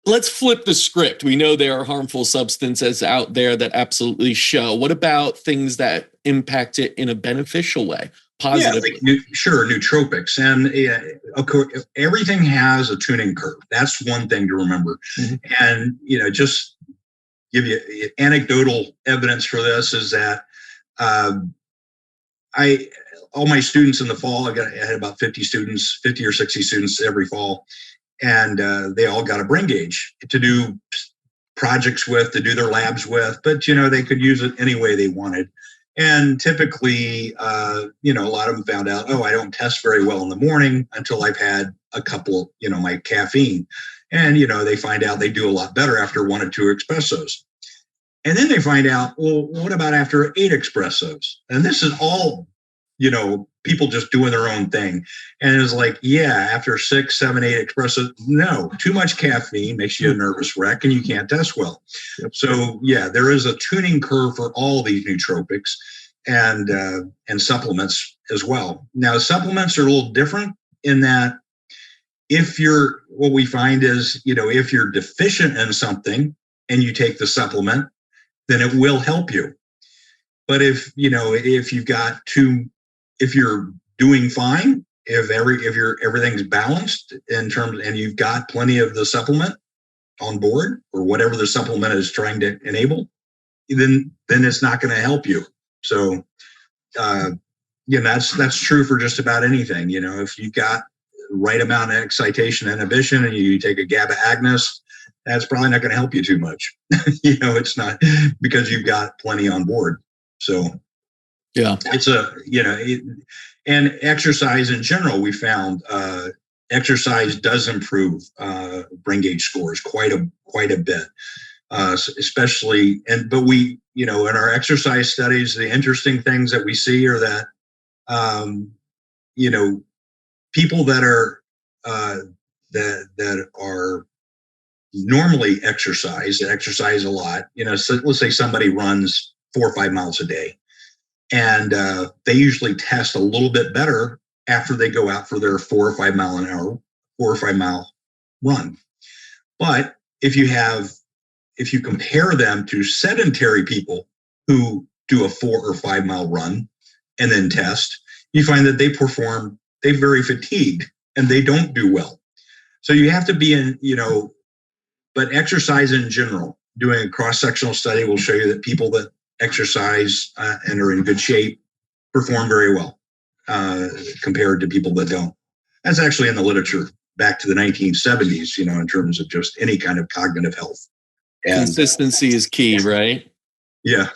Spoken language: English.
let's flip the script. We know there are harmful substances out there that absolutely show. What about things that impact it in a beneficial way, positively? Yeah, nootropics. And of course, everything has a tuning curve. That's one thing to remember. Mm-hmm. And, just give you anecdotal evidence for this is that all my students in the fall, I had about 50 or 60 students every fall. And they all got a brain gauge to do projects with, to do their labs with, but, they could use it any way they wanted. And typically, a lot of them found out, I don't test very well in the morning until I've had a couple, my caffeine. And, they find out they do a lot better after 1 or 2 espressos. And then they find out, well, what about after 8 espressos? And this is all, people just doing their own thing. And it's like, after 6, 7, 8 espressos, no, too much caffeine makes you a nervous wreck and you can't test well. Yep. So there is a tuning curve for all these nootropics and supplements as well. Now, supplements are a little different in that what we find is, if you're deficient in something and you take the supplement, then it will help you. But if you're doing fine, if everything's balanced in terms, and you've got plenty of the supplement on board or whatever the supplement is trying to enable, then it's not going to help you. So, that's true for just about anything. If you've got the right amount of excitation and inhibition and you take a GABA agonist, that's probably not going to help you too much. It's not, because you've got plenty on board. So, it's and exercise in general, we found exercise does improve brain gauge scores quite a bit, especially. But we, in our exercise studies, the interesting things that we see are that, people that are normally exercise a lot, so let's say somebody runs 4 or 5 miles a day. And they usually test a little bit better after they go out for their 4 or 5 mile an hour, 4 or 5 mile run. But if you compare them to sedentary people who do a 4 or 5 mile run and then test, you find that they're very fatigued and they don't do well. So you have to be but exercise in general, doing a cross-sectional study will show you that people that exercise and are in good shape perform very well compared to people that don't. That's actually in the literature back to the 1970s, in terms of just any kind of cognitive health. And consistency is key, right? Yeah.